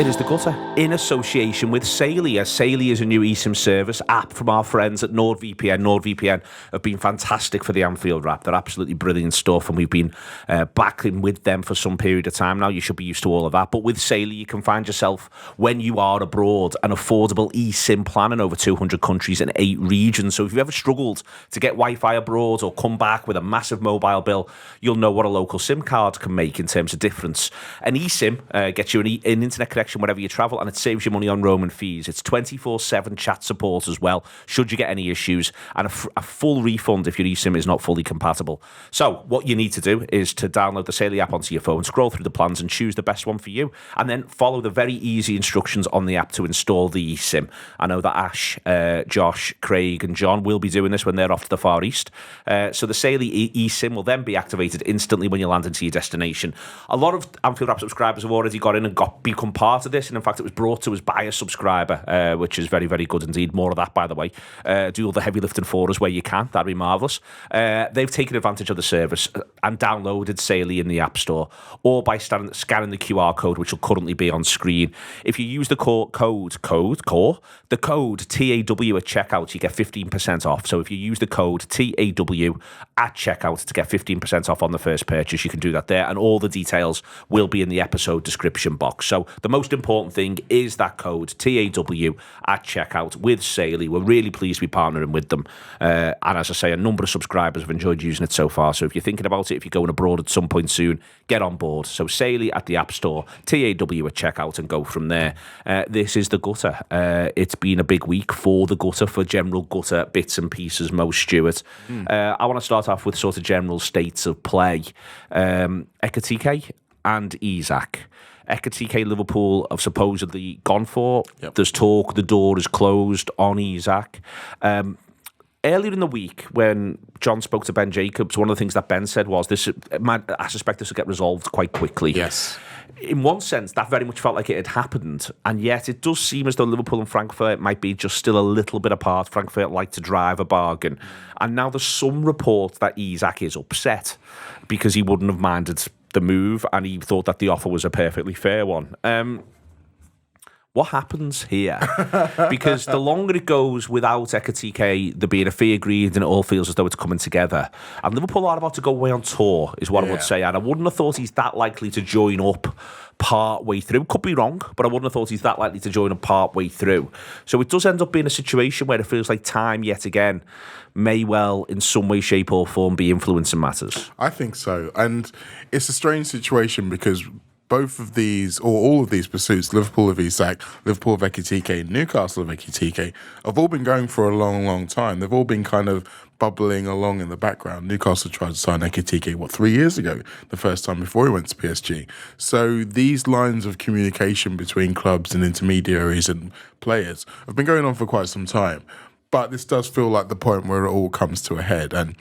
It is the Gutter in association with Reilly. Reilly is a new eSIM service app from our friends at NordVPN. NordVPN have been fantastic for the Anfield Wrap. They're absolutely brilliant stuff, and we've been backing with them for some period of time now. You should be used to all of that. But with Reilly, you can find yourself, when you are abroad, an affordable eSIM plan in over 200 countries and 8 regions. So if you've ever struggled to get Wi-Fi abroad or come back with a massive mobile bill, you'll know what a local SIM card can make in terms of difference. An eSIM gets you an internet connection wherever you travel, and it saves you money on roaming fees. It's 24/7 chat support as well, should you get any issues, and a full refund if your eSIM is not fully compatible. So what you need to do is to download the Reilly app onto your phone, scroll through the plans and choose the best one for you, and then follow the very easy instructions on the app to install the eSIM. I know that Ash, Josh, Craig and John will be doing this when they're off to the Far East. So the Reilly eSIM will then be activated instantly when you land into your destination. A lot of Anfield Wrap subscribers have already got in and become part of this, and in fact it was brought to us by a subscriber, which is very, very good indeed. More of that, by the way. Do all the heavy lifting for us where you can. That'd be marvellous. They've taken advantage of the service and downloaded Reilly in the App Store, or by scanning the QR code, which will currently be on screen. If you use the code TAW at checkout, you get 15% off. So if you use the code TAW at checkout to get 15% off on the first purchase, you can do that there, and all the details will be in the episode description box. So the most important thing is that code TAW at checkout with Reilly. We're really pleased to be partnering with them, and as I say, a number of subscribers have enjoyed using it so far. So if you're thinking about it, if you're going abroad at some point soon, get on board. So Reilly at the App Store, TAW at checkout, and go from there. This is the Gutter. It's been a big week for the Gutter, for general Gutter bits and pieces. Mo Stewart. I want to start off with sort of general states of play. Ekitike and Isak. Ekitike, Liverpool have supposedly gone for. Yep. There's talk the door is closed on Isak. Earlier in the week, when John spoke to Ben Jacobs, one of the things that Ben said was, I suspect this will get resolved quite quickly. Yes. In one sense, that very much felt like it had happened, and yet it does seem as though Liverpool and Frankfurt might be just still a little bit apart. Frankfurt like to drive a bargain, and now there's some report that Isak is upset because he wouldn't have minded the move, and he thought that the offer was a perfectly fair one. What happens here? Because the longer it goes without Ekitike, there being a fee agreed, and it all feels as though it's coming together. And Liverpool are about to go away on tour, is what I would say. And I wouldn't have thought he's that likely to join up part way through. Could be wrong, but I wouldn't have thought he's that likely to join up part way through. So it does end up being a situation where it feels like time, yet again, may well, in some way, shape or form, be influencing matters. I think so. And it's a strange situation because both of these, or all of these pursuits, Liverpool of Isak, Liverpool of Ekitike, Newcastle of Ekitike, have all been going for a long, long time. They've all been kind of bubbling along in the background. Newcastle tried to sign Ekitike, 3 years ago, the first time before he went to PSG. So these lines of communication between clubs and intermediaries and players have been going on for quite some time. But this does feel like the point where it all comes to a head. And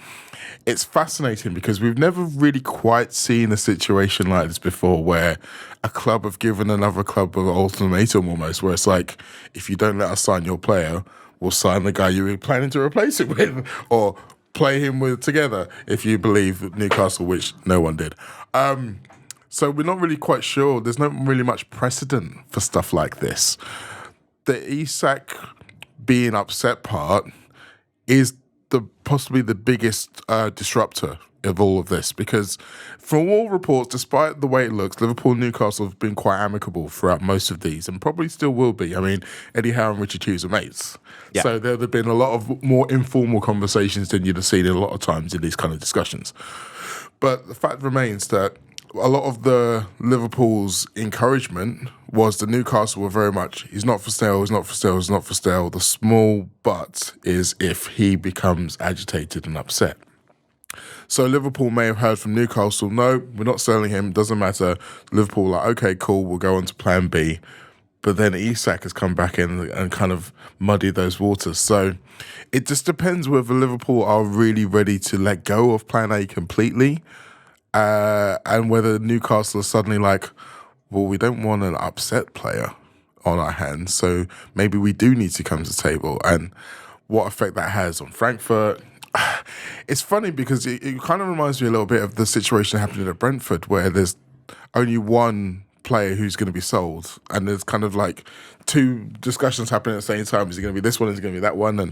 it's fascinating because we've never really quite seen a situation like this before, where a club have given another club an ultimatum almost, where it's like, if you don't let us sign your player, we'll sign the guy you were planning to replace it with, or play him with together, if you believe Newcastle, which no one did. So we're not really quite sure. There's not really much precedent for stuff like this. The Isak being upset part is possibly the biggest disruptor of all of this, because from all reports, despite the way it looks, Liverpool and Newcastle have been quite amicable throughout most of these, and probably still will be. I mean, Eddie Howe and Richard Hughes are mates. Yeah. So there have been a lot of more informal conversations than you'd have seen a lot of times in these kind of discussions. But the fact remains that a lot of the Liverpool's encouragement was the Newcastle were very much, he's not for sale, he's not for sale, he's not for sale. The small but is if he becomes agitated and upset. So Liverpool may have heard from Newcastle, no, we're not selling him, doesn't matter. Liverpool like, okay, cool, we'll go on to plan B. But then Isak has come back in and kind of muddied those waters. So it just depends whether Liverpool are really ready to let go of plan A completely, and whether Newcastle are suddenly like, well, we don't want an upset player on our hands, so maybe we do need to come to the table, and what effect that has on Frankfurt. It's funny because it kind of reminds me a little bit of the situation happening at Brentford, where there's only one player who's going to be sold, and there's kind of like two discussions happening at the same time. Is it going to be this one? Is it going to be that one? And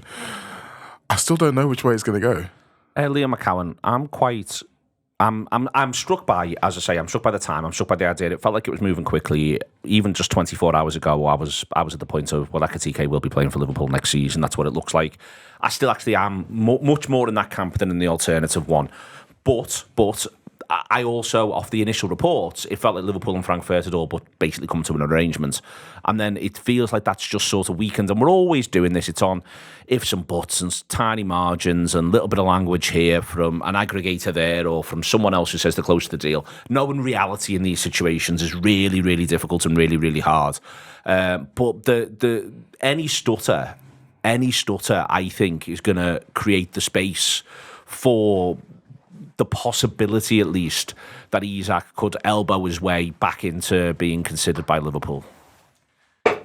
I still don't know which way it's going to go. Liam McCowan, I'm struck by, as I say, I'm struck by the time. I'm struck by the idea. It felt like it was moving quickly. Even just 24 hours ago, I was at the point of, well, Ekitike will be playing for Liverpool next season. That's what it looks like. I still actually am much more in that camp than in the alternative one. But I also, off the initial reports, it felt like Liverpool and Frankfurt had all but basically come to an arrangement. And then it feels like that's just sort of weakened. And we're always doing this. It's on ifs and buts and tiny margins and a little bit of language here from an aggregator there or from someone else who says they're close to the deal. Knowing reality in these situations is really, really difficult and really, really hard. But any stutter, I think, is going to create the space for the possibility, at least, that Isak could elbow his way back into being considered by Liverpool.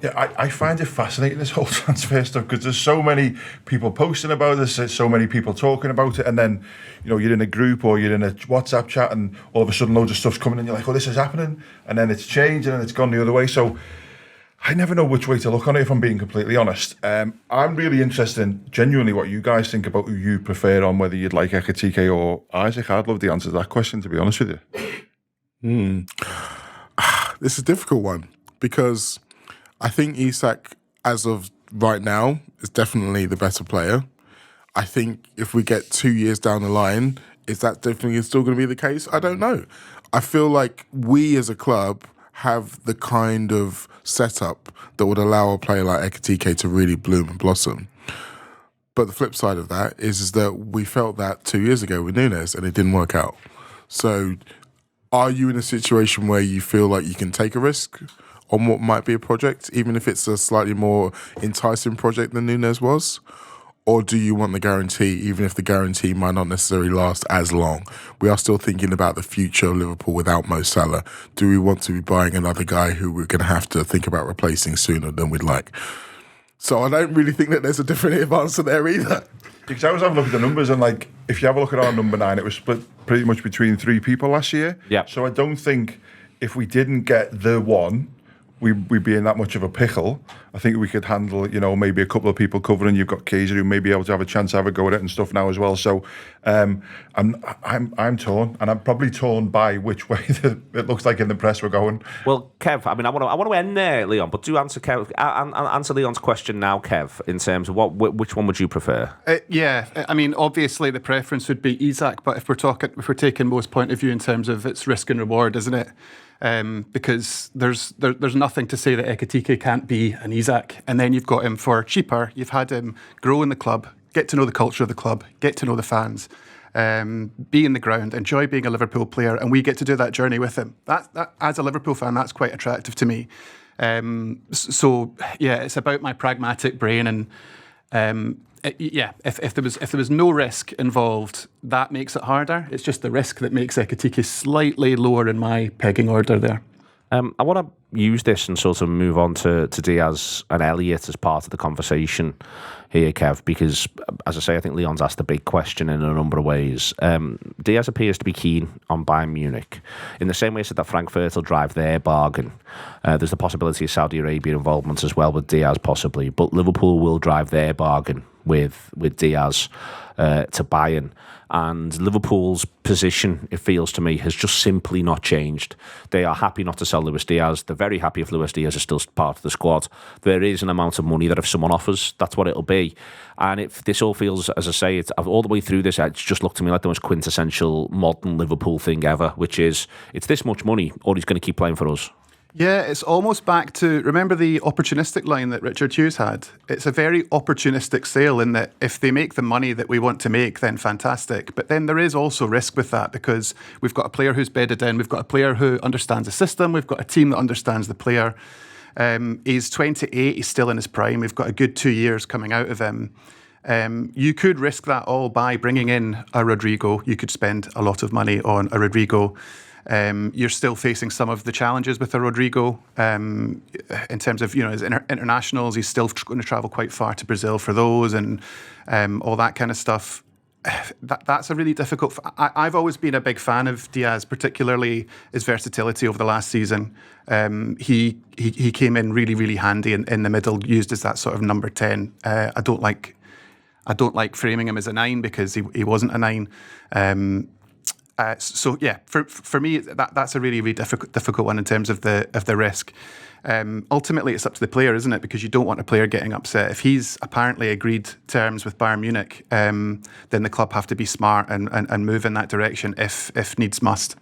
Yeah, I find it fascinating, this whole transfer stuff, because there's so many people posting about this, there's so many people talking about it, and then, you're in a group or you're in a WhatsApp chat and all of a sudden loads of stuff's coming and you're like, oh, this is happening, and then it's changed and then it's gone the other way. So I never know which way to look on it, if I'm being completely honest. I'm really interested in genuinely what you guys think about who you prefer on whether you'd like Ekitike or Isak. I'd love the answer to that question, to be honest with you. This is a difficult one because I think Isak, as of right now, is definitely the better player. I think if we get 2 years down the line, is that definitely still going to be the case? I don't know. I feel like we as a club have the kind of setup that would allow a player like Ekitike to really bloom and blossom. But the flip side of that is that we felt that 2 years ago with Núñez and it didn't work out. So are you in a situation where you feel like you can take a risk on what might be a project, even if it's a slightly more enticing project than Núñez was? Or do you want the guarantee, even if the guarantee might not necessarily last as long? We are still thinking about the future of Liverpool without Mo Salah. Do we want to be buying another guy who we're going to have to think about replacing sooner than we'd like? So I don't really think that there's a definitive answer there either. Because I was having a look at the numbers, and like, if you have a look at our number 9, it was split pretty much between 3 people last year. Yeah. So I don't think if we didn't get the one, we'd be in that much of a pickle. I think we could handle, maybe a couple of people covering. You've got Kaiser who may be able to have a chance to have a go at it and stuff now as well. So I'm torn, and I'm probably torn by which way it looks like in the press we're going. Well, Kev, I want to end there, Leon, but do answer answer Leon's question now, Kev, in terms of which one would you prefer? Obviously the preference would be Isak, but if we're taking most point of view in terms of its risk and reward, isn't it? Because there's nothing to say that Ekitike can't be an Isak, and then you've got him for cheaper. You've had him grow in the club, get to know the culture of the club, get to know the fans, be in the ground, enjoy being a Liverpool player, and we get to do that journey with him. That as a Liverpool fan, that's quite attractive to me. It's about my pragmatic brain, and if there was no risk involved, that makes it harder. It's just the risk that makes Ekitike slightly lower in my pegging order there. I want to use this and sort of move on to Diaz and Elliott as part of the conversation here, Kev, because, as I say, I think Leon's asked the big question in a number of ways. Diaz appears to be keen on Bayern Munich. In the same way that Frankfurt will drive their bargain, there's the possibility of Saudi Arabia involvement as well with Diaz possibly, but Liverpool will drive their bargain with Diaz to Bayern. And Liverpool's position, it feels to me, has just simply not changed. They are happy not to sell Luis Diaz. They're very happy if Luis Diaz is still part of the squad. There is an amount of money that if someone offers, that's what it'll be. And if this all feels, as I say, all the way through this, it's just looked to me like the most quintessential modern Liverpool thing ever, which is, it's this much money, or he's going to keep playing for us. Yeah, it's almost back to, remember the opportunistic line that Richard Hughes had? It's a very opportunistic sale in that if they make the money that we want to make, then fantastic. But then there is also risk with that because we've got a player who's bedded in, we've got a player who understands the system, we've got a team that understands the player. He's 28, he's still in his prime, we've got a good 2 years coming out of him. You could risk that all by bringing in a Rodrigo. You could spend a lot of money on a Rodrigo. You're still facing some of the challenges with a Rodrigo in terms of his internationals. He's still going to travel quite far to Brazil for those and all that kind of stuff. that's a really difficult. I've always been a big fan of Diaz, particularly his versatility over the last season. He came in really, really handy in the middle, used as that sort of number 10. I don't like framing him as a 9 because he wasn't a 9. So yeah, for me that's a really, really difficult one in terms of the risk. Ultimately, it's up to the player, isn't it? Because you don't want a player getting upset. If he's apparently agreed terms with Bayern Munich, then the club have to be smart and move in that direction if needs must.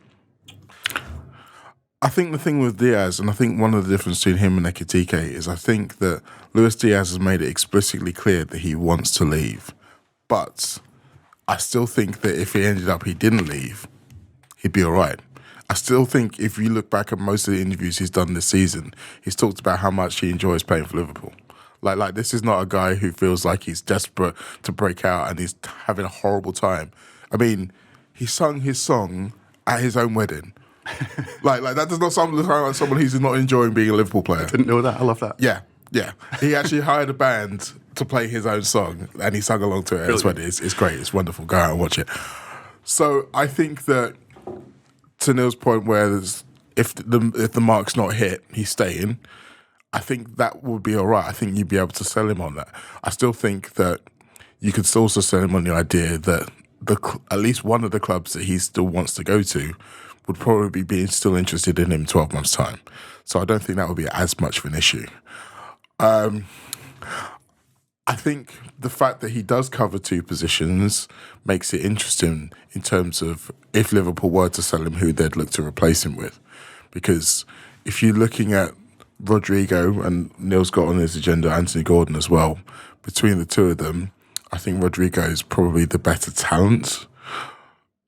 I think the thing with Diaz, and I think one of the difference between him and Ekitike is I think that Luis Diaz has made it explicitly clear that he wants to leave. But I still think that if he didn't leave, he'd be all right. I still think if you look back at most of the interviews he's done this season, he's talked about how much he enjoys playing for Liverpool. Like this is not a guy who feels like he's desperate to break out and he's having a horrible time. I mean, he sung his song at his own wedding. like that does not sound like someone who's not enjoying being a Liverpool player. I didn't know that. I love that. Yeah. He actually hired a band to play his own song and he sung along to it at his wedding. It's great. It's wonderful. Go out and watch it. So I think that to Neil's point where if the mark's not hit, he's staying, I think that would be all right. I think you'd be able to sell him on that. I still think that you could also sell him on the idea that at least one of the clubs that he still wants to go to would probably be still interested in him 12 months' time. So I don't think that would be as much of an issue. I think the fact that he does cover 2 positions makes it interesting in terms of if Liverpool were to sell him, who they'd look to replace him with. Because if you're looking at Rodrigo, and Neil's got on his agenda Anthony Gordon as well, between the two of them, I think Rodrigo is probably the better talent,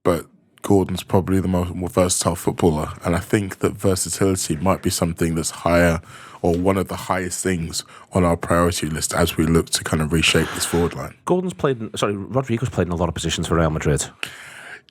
but Gordon's probably the more versatile footballer. And I think that versatility might be something that's higher or one of the highest things on our priority list as we look to kind of reshape this forward line. Rodrigo's played in a lot of positions for Real Madrid.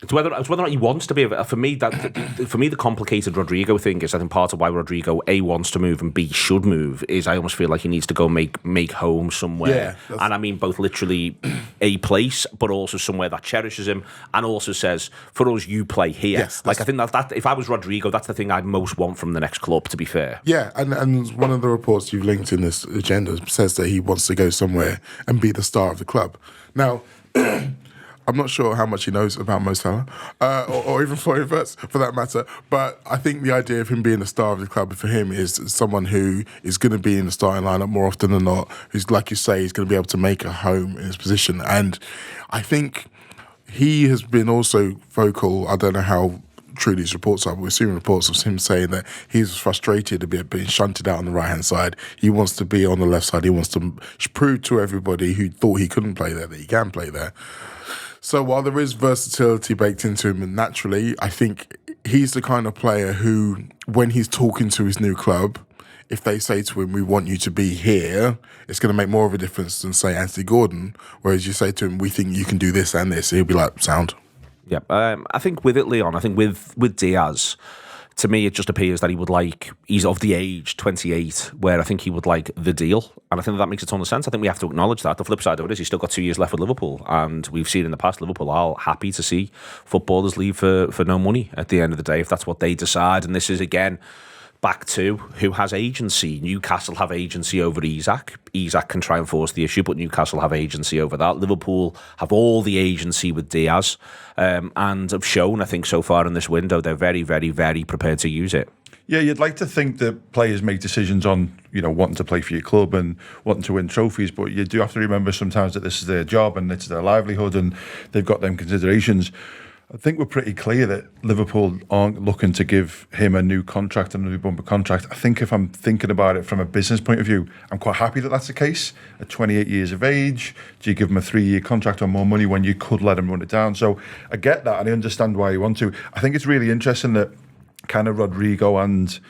It's whether or not he wants to be. For me, the complicated Rodrigo thing is, I think, part of why Rodrigo A, wants to move and B, should move is I almost feel like he needs to go make home somewhere. Yeah, and I mean both literally a place, but also somewhere that cherishes him and also says, for us, you play here. Yes, like I think that if I was Rodrigo, that's the thing I'd most want from the next club, to be fair. Yeah, and one of the reports you've linked in this agenda says that he wants to go somewhere and be the star of the club. Now, I'm not sure how much he knows about Mo Salah, or even Florian Wirtz, for that matter. But I think the idea of him being the star of the club for him is someone who is going to be in the starting lineup more often than not, who's, like you say, is going to be able to make a home in his position. And I think he has been also vocal. I don't know how true these reports are, but we're seeing reports of him saying that he's frustrated a bit being shunted out on the right-hand side. He wants to be on the left side. He wants to prove to everybody who thought he couldn't play there that he can play there. So while there is versatility baked into him, and naturally, I think he's the kind of player who, when he's talking to his new club, if they say to him, we want you to be here, it's going to make more of a difference than, say, Anthony Gordon. Whereas you say to him, we think you can do this and this, he'll be like, sound. Yeah, I think with it, Leon, I think with Diaz, to me, it just appears that he's of the age, 28, where I think he would like the deal. And I think that makes a ton of sense. I think we have to acknowledge that. The flip side of it is he's still got 2 years left with Liverpool. And we've seen in the past, Liverpool are happy to see footballers leave for no money at the end of the day, if that's what they decide. And this is, again, back to who has agency. Newcastle have agency over Isak. Isak can try and force the issue, but Newcastle have agency over that. Liverpool have all the agency with Diaz, and have shown, I think, so far in this window, they're very, very, very prepared to use it. Yeah, you'd like to think that players make decisions on, wanting to play for your club and wanting to win trophies, but you do have to remember sometimes that this is their job and it's their livelihood and they've got them considerations. I think we're pretty clear that Liverpool aren't looking to give him a new contract, a new bumper contract. I think if I'm thinking about it from a business point of view, I'm quite happy that that's the case. At 28 years of age, do you give him a 3-year contract or more money when you could let him run it down? So I get that and I understand why you want to. I think it's really interesting that kind of Rodrigo and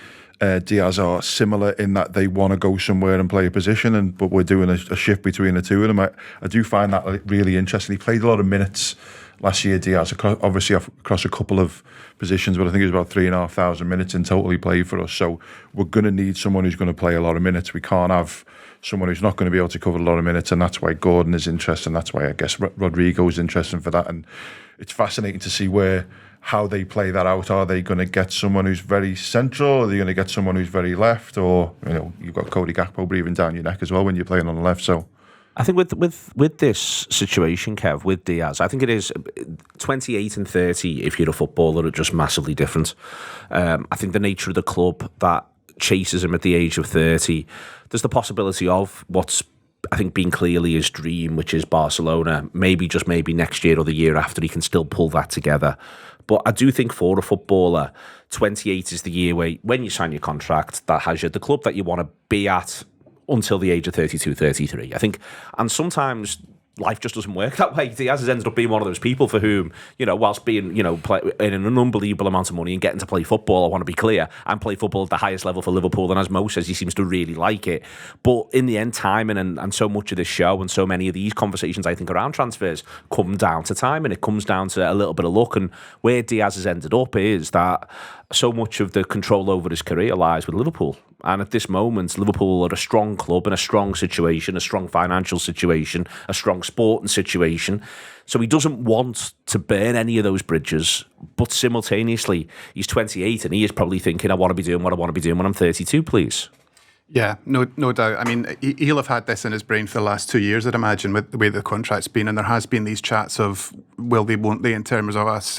Diaz are similar in that they want to go somewhere and play a position, but we're doing a shift between the two of them. I do find that really interesting. He played a lot of minutes last year, Diaz, obviously across a couple of positions, but I think it was about 3,500 minutes in total he played for us. So we're going to need someone who's going to play a lot of minutes. We can't have someone who's not going to be able to cover a lot of minutes, and that's why Gordon is interested, and that's why I guess Rodrigo is interested for that. And it's fascinating to see how they play that out. Are they going to get someone who's very central? Are they going to get someone who's very left? Or, you've got Cody Gakpo breathing down your neck as well when you're playing on the left. So I think with this situation, Kev, with Diaz, I think it is 28 and 30, if you're a footballer, are just massively different. I think the nature of the club that chases him at the age of 30, there's the possibility of what's, I think, been clearly his dream, which is Barcelona. Maybe next year or the year after, he can still pull that together. But I do think for a footballer, 28 is the year where, when you sign your contract, that has you the club that you want to be at until the age of 32, 33. I think, and sometimes life just doesn't work that way. Diaz has ended up being one of those people for whom, whilst being, earning an unbelievable amount of money and getting to play football, I want to be clear, and play football at the highest level for Liverpool, and as Mo says, he seems to really like it. But in the end, timing and so much of this show and so many of these conversations, I think, around transfers come down to time, and it comes down to a little bit of luck. And where Diaz has ended up is that so much of the control over his career lies with Liverpool. And at this moment, Liverpool are a strong club in a strong situation, a strong financial situation, a strong sporting situation. So he doesn't want to burn any of those bridges. But simultaneously, he's 28 and he is probably thinking, I want to be doing what I want to be doing when I'm 32, please. Yeah, no doubt. I mean, he'll have had this in his brain for the last 2 years, I'd imagine, with the way the contract's been. And there has been these chats of will they, won't they, in terms of us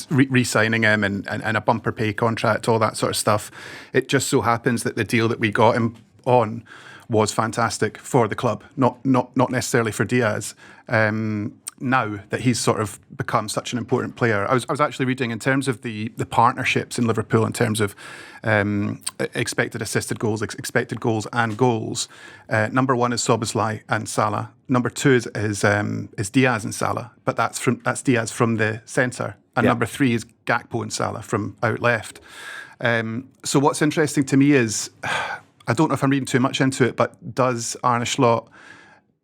re-signing him and a bumper pay contract, all that sort of stuff. It just so happens that the deal that we got him on was fantastic for the club, not necessarily for Diaz. Now that he's sort of become such an important player, I was actually reading in terms of the partnerships in Liverpool in terms of expected assisted goals, expected goals and goals. Number one is Szoboszlai and Salah. Number two is Diaz and Salah, but that's Diaz from the centre. And number three is Gakpo and Salah from out left. So what's interesting to me is, I don't know if I'm reading too much into it, but does Arne Slot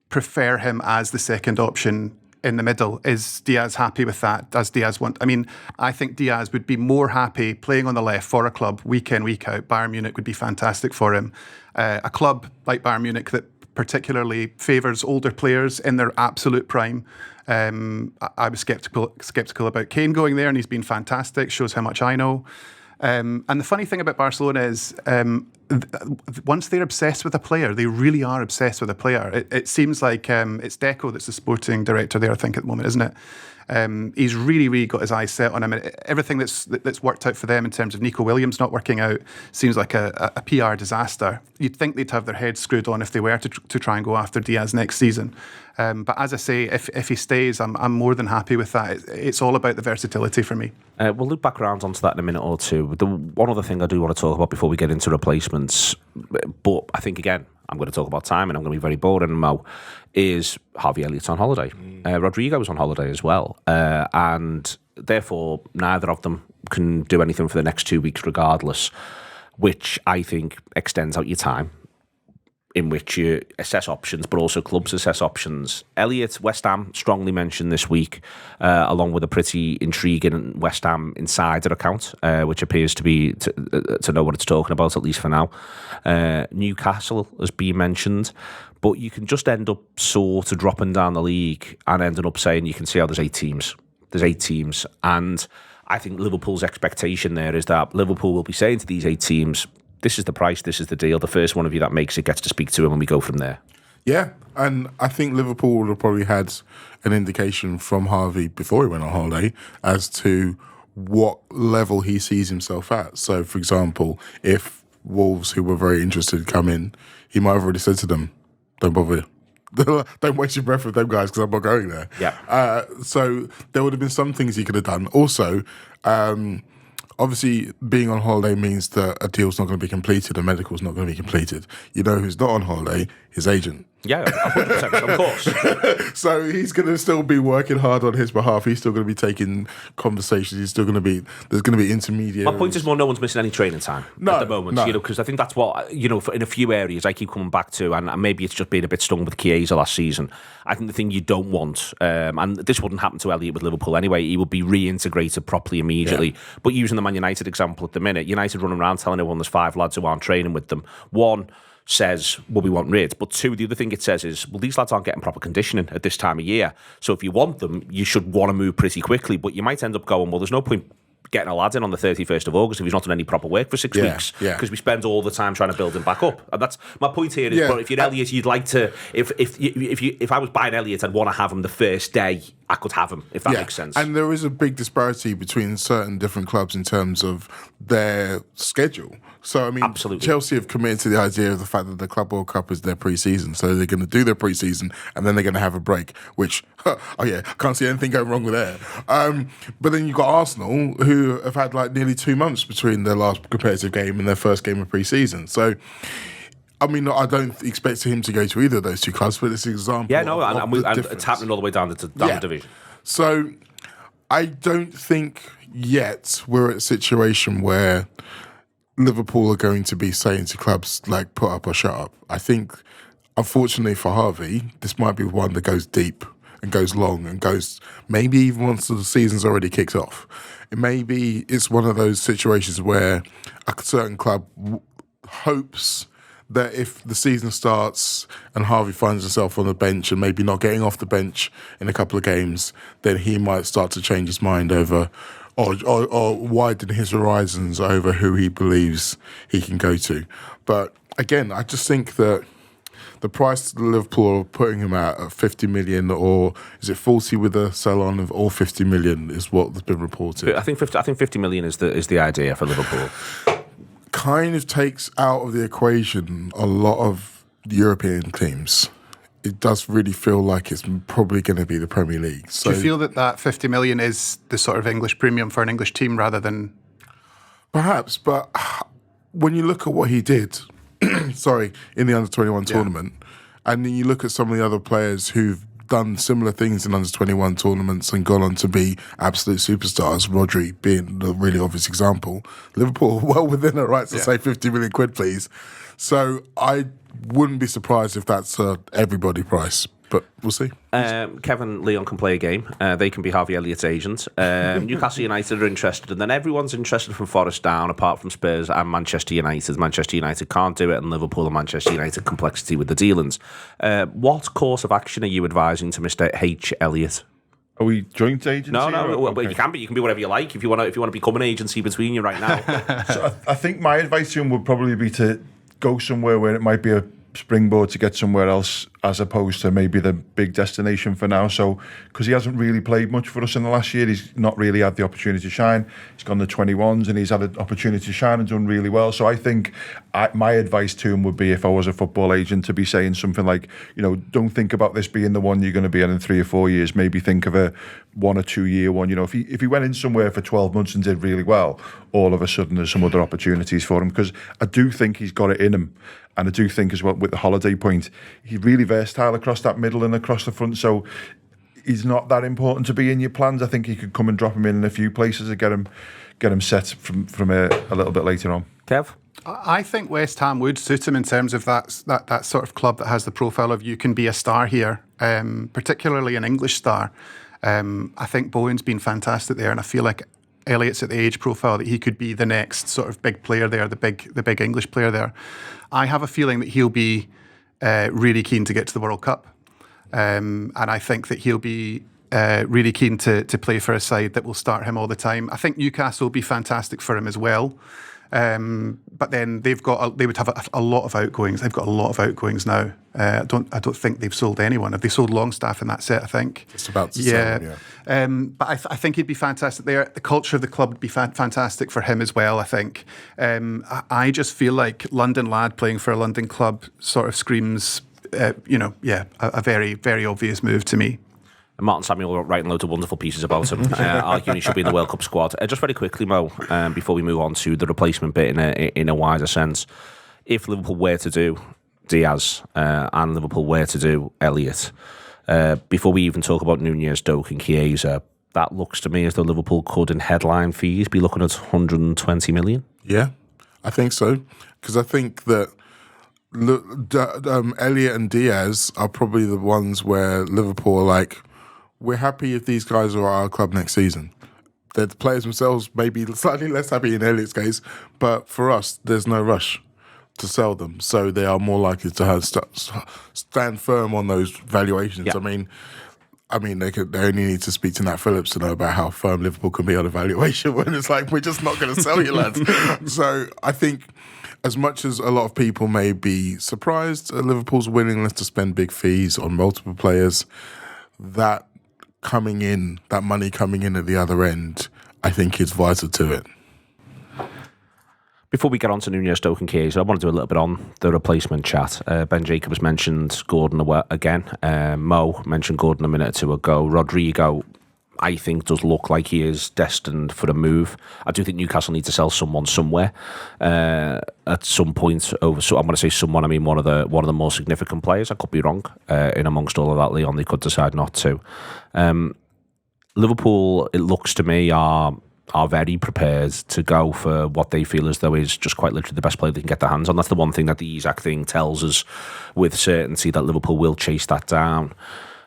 prefer him as the second option in the middle? Is Diaz happy with that? Does Diaz want... I mean, I think Diaz would be more happy playing on the left for a club week in, week out. Bayern Munich would be fantastic for him. A club like Bayern Munich that particularly favours older players in their absolute prime. I was sceptical about Kane going there, and he's been fantastic, shows how much I know. And the funny thing about Barcelona is once they're obsessed with a player, they really are obsessed with a player. It seems like it's Deco that's the sporting director there, I think, at the moment, isn't it? He's really got his eyes set on him. And everything that's worked out for them in terms of Nico Williams not working out seems like a PR disaster. You'd think they'd have their heads screwed on if they were to try and go after Diaz next season. But as I say, if he stays, I'm more than happy with that. It's all about the versatility for me. We'll loop back around onto that in a minute or two. The one other thing I do want to talk about before we get into replacements, but I think, again, I'm going to talk about time and I'm going to be very boring, Mo, is Harvey Elliott's on holiday. Rodrigo was on holiday as well. And therefore, neither of them can do anything for the next 2 weeks regardless, which I think extends out your time in which you assess options, but also clubs assess options. Elliott, West Ham, strongly mentioned this week, along with a pretty intriguing West Ham insider account, which appears to be to know what it's talking about, at least for now. Newcastle has been mentioned, but you can just end up sort of dropping down the league and ending up saying you can see how there's 8 teams. There's 8 teams, and I think Liverpool's expectation there is that Liverpool will be saying to these 8 teams, this is the price, this is the deal. The first one of you that makes it gets to speak to him, and we go from there. Yeah, and I think Liverpool would have probably had an indication from Harvey before he went on holiday as to what level he sees himself at. So, for example, if Wolves, who were very interested, come in, he might have already said to them, don't bother. Don't waste your breath with them guys because I'm not going there. Yeah. So there would have been some things he could have done. Also, obviously, being on holiday means that a deal's not going to be completed, a medical's not going to be completed. You know who's not on holiday? His agent. Yeah, 100%, of course. So he's going to still be working hard on his behalf. He's still going to be taking conversations. He's still going to be, there's going to be intermediaries. My point is more no one's missing any training time at the moment, because I think that's what, in a few areas I keep coming back to, and maybe it's just been a bit stung with Chiesa last season. I think the thing you don't want, and this wouldn't happen to Elliott with Liverpool anyway, he would be reintegrated properly immediately. Yeah. But using the Man United example at the minute, United running around telling everyone there's 5 lads who aren't training with them. One, says, well, we want rid. But 2, the other thing it says is, well, these lads aren't getting proper conditioning at this time of year. So if you want them, you should want to move pretty quickly. But you might end up going, well, there's no point getting a lad in on the 31st of August if he's not done any proper work for 6 weeks. Because we spend all the time trying to build him back up. And that's my point here. Is, but if you're Elliott, you'd like to. If I was buying Elliott, I'd want to have him the first day I could have him, if that makes sense. And there is a big disparity between certain different clubs in terms of their schedule. So, I mean, absolutely. Chelsea have committed to the idea of the fact that the Club World Cup is their pre-season. So they're going to do their pre-season and then they're going to have a break, which, can't see anything going wrong with that. But then you've got Arsenal, who have had like nearly 2 months between their last competitive game and their first game of pre-season. So, I mean, I don't expect him to go to either of those 2 clubs, but it's an example. Yeah, no, and it's happening all the way down the division. So I don't think yet we're at a situation where Liverpool are going to be saying to clubs like put up or shut up. I think, unfortunately for Harvey, this might be one that goes deep and goes long and goes maybe even once the season's already kicked off. Maybe it's one of those situations where a certain club hopes that if the season starts and Harvey finds himself on the bench and maybe not getting off the bench in a couple of games, then he might start to change his mind over or widen his horizons over who he believes he can go to. But again, I just think that the price that Liverpool are putting him at 50 million, or is it 40 with a sell-on of all 50 million is what's been reported. I think 50 million is the idea for Liverpool. Kind of takes out of the equation a lot of European teams. It does really feel like it's probably going to be the Premier League. So, do you feel that 50 million is the sort of English premium for an English team rather than... Perhaps, but when you look at what he did, in the Under-21 tournament, and then you look at some of the other players who've done similar things in Under-21 tournaments and gone on to be absolute superstars, Rodri being the really obvious example, Liverpool well within their rights to say 50 million quid, please. So I wouldn't be surprised if that's a everybody price, but we'll see. Kevin Leon can play a game. They can be Harvey Elliott's agent. Newcastle United are interested, and then everyone's interested from Forest down, apart from Spurs and Manchester United. Manchester United can't do it, and Liverpool and Manchester United complexity with the dealings. What course of action are you advising to Mr. H. Elliott? Are we joint agency? No. Okay. You can be. You can be whatever you like. If you want to become an agency between you right now. So I think my advice to him would probably be to go somewhere where it might be a springboard to get somewhere else, as opposed to maybe the big destination for now. So, because he hasn't really played much for us in the last year, he's not really had the opportunity to shine. He's gone to 21s and he's had an opportunity to shine and done really well. So I think my advice to him would be, if I was a football agent, to be saying something like, don't think about this being the one you're going to be in 3 or 4 years. Maybe think of a 1 or 2 year one. If he went in somewhere for 12 months and did really well, all of a sudden there's some other opportunities for him, because I do think he's got it in him. And I do think as well, with the holiday point, he's really versatile across that middle and across the front. So he's not that important to be in your plans. I think you could come and drop him in a few places and get him set from a little bit later on. Kev? I think West Ham would suit him in terms of that sort of club that has the profile of you can be a star here, particularly an English star. I think Bowen's been fantastic there, and I feel like Elliott's at the age profile that he could be the next sort of big player there, the big English player there. I have a feeling that he'll be really keen to get to the World Cup, and I think that he'll be really keen to play for a side that will start him all the time. I think Newcastle will be fantastic for him as well. But then they would have a lot of outgoings. They've got a lot of outgoings now. I don't think they've sold anyone. Have they sold Longstaff in that set? I think it's about to sell, yeah. But I think he'd be fantastic there. The culture of the club would be fantastic for him as well, I think. I just feel like London lad playing for a London club sort of screams, a very, very obvious move to me. Martin Samuel writing loads of wonderful pieces about him, arguing he should be in the World Cup squad. Just very quickly, Mo, before we move on to the replacement bit in a wider sense, if Liverpool were to do Diaz and Liverpool were to do Elliott, before we even talk about Nunez, Doak and Chiesa, that looks to me as though Liverpool could, in headline fees, be looking at 120 million. Yeah, I think so. Because I think that Elliott and Diaz are probably the ones where Liverpool are like, we're happy if these guys are at our club next season. The players themselves may be slightly less happy in Elliott's case, but for us, there's no rush to sell them. So they are more likely to stand firm on those valuations. Yeah. I mean, they only need to speak to Nat Phillips to know about how firm Liverpool can be on a valuation when it's like, we're just not going to sell you, lads. So I think as much as a lot of people may be surprised at Liverpool's willingness to spend big fees on multiple players, that money coming in at the other end, I think is vital to it. Before we get on to Nunez, Stoke and Chiesa, I want to do a little bit on the replacement chat. Ben Jacobs mentioned Gordon again. Mo mentioned Gordon a minute or two ago. Rodrigo, I think, does look like he is destined for a move. I do think Newcastle need to sell someone somewhere at some point. So I'm going to say someone. I mean one of the more significant players. I could be wrong. In amongst all of that, Leon, they could decide not to. Liverpool, it looks to me, are very prepared to go for what they feel as though is just quite literally the best player they can get their hands on. That's the one thing that the Isak thing tells us with certainty, that Liverpool will chase that down.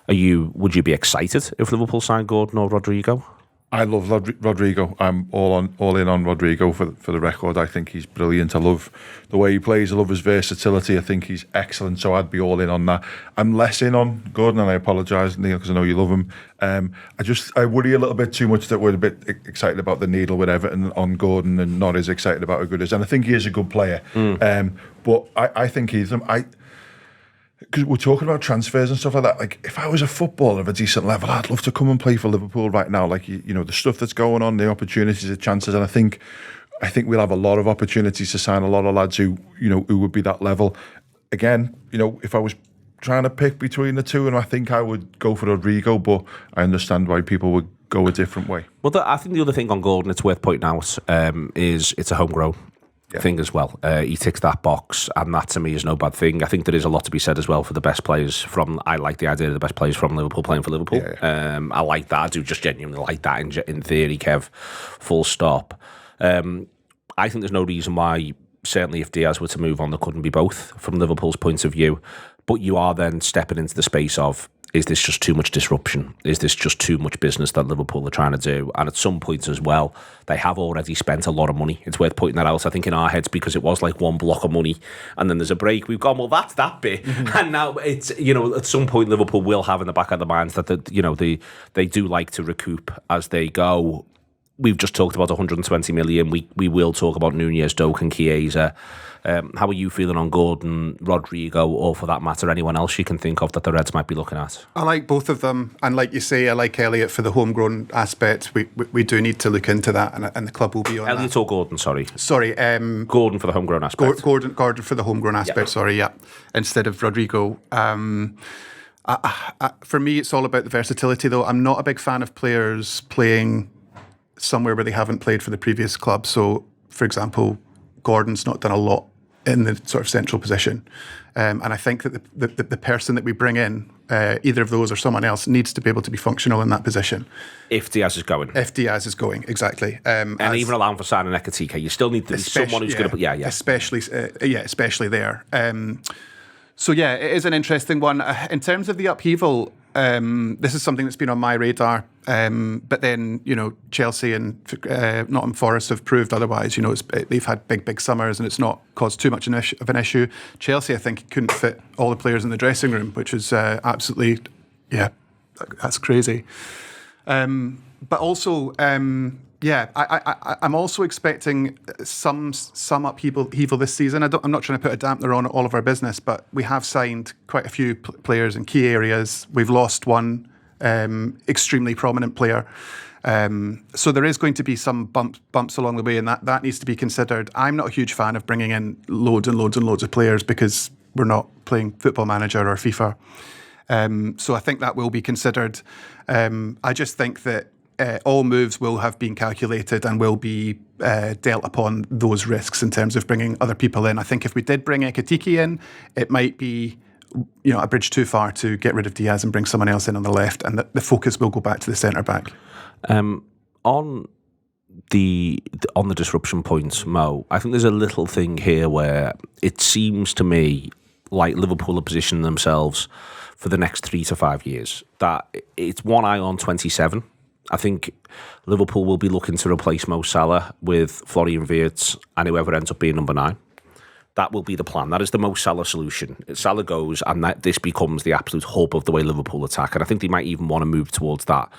Would you be excited if Liverpool signed Gordon or Rodrigo? I love Rodrigo. I'm all in on Rodrigo for the record. I think he's brilliant. I love the way he plays. I love his versatility. I think he's excellent. So I'd be all in on that. I'm less in on Gordon, and I apologise, Neil, because I know you love him. I worry a little bit too much that we're a bit excited about the needle with Everton on Gordon and not as excited about how good he is. And I think he is a good player. But I think he's because we're talking about transfers and stuff like that. Like, if I was a footballer of a decent level, I'd love to come and play for Liverpool right now. Like, you know, the stuff that's going on, the opportunities, the chances, and I think we'll have a lot of opportunities to sign a lot of lads who would be that level. Again, if I was trying to pick between the two, and I think I would go for Rodrigo, but I understand why people would go a different way. Well, I think the other thing on Gordon, it's worth pointing out, is it's a homegrown thing as well. He ticks that box, and that to me is no bad thing. I think there is a lot to be said as well for the best players I like the idea of the best players from Liverpool playing for Liverpool. I like that. I do just genuinely like that in theory, Kev, full stop. I think there's no reason why, certainly if Diaz were to move on, there couldn't be both from Liverpool's point of view. But you are then stepping into the space of, is this just too much disruption? Is this just too much business that Liverpool are trying to do? And at some point as well, they have already spent a lot of money. It's worth pointing that out, I think, in our heads, because it was like one block of money and then there's a break. We've gone, well, that's that bit. And now it's, at some point Liverpool will have in the back of their minds that, they do like to recoup as they go. We've just talked about 120 million. We will talk about Nunez, Doak and Chiesa. How are you feeling on Gordon, Rodrigo, or for that matter, anyone else you can think of that the Reds might be looking at? I like both of them. And like you say, I like Elliott for the homegrown aspect. We do need to look into that, and the club will be on Elliott that. or Gordon, sorry? Sorry. Gordon for the homegrown aspect. Gordon for the homegrown aspect, sorry, instead of Rodrigo. For me, it's all about the versatility, though. I'm not a big fan of players playing somewhere where they haven't played for the previous club. So, for example, Gordon's not done a lot in the sort of central position. And I think that the person that we bring in, either of those or someone else, needs to be able to be functional in that position. If Diaz is going. Exactly. Um, and even allowing for signing Ekitike, you still need to be someone who's going to... Especially there. So, it is an interesting one. In terms of the upheaval, this is something that's been on my radar. But then, Chelsea and Nottingham Forest have proved otherwise. They've had big summers and it's not caused too much of an issue. Chelsea, I think, couldn't fit all the players in the dressing room, which is absolutely, that's crazy. But also, I'm also expecting some upheaval this season. I'm not trying to put a dampener on all of our business, but we have signed quite a few players in key areas. We've lost one extremely prominent player. So there is going to be some bumps along the way, and that needs to be considered. I'm not a huge fan of bringing in loads and loads and loads of players because we're not playing Football Manager or FIFA. So I think that will be considered. I just think that all moves will have been calculated and will be dealt upon those risks in terms of bringing other people in. I think if we did bring Ekitike in, it might be a bridge too far to get rid of Diaz and bring someone else in on the left, and the focus will go back to the centre back. On the disruption point, Mo, I think there's a little thing here where it seems to me like Liverpool are positioning themselves for the next 3 to 5 years. That it's one eye on 27. I think Liverpool will be looking to replace Mo Salah with Florian Wirtz and whoever ends up being number 9. That will be the plan. That is the Mo Salah solution. Salah goes, and this becomes the absolute hub of the way Liverpool attack. And I think they might even want to move towards that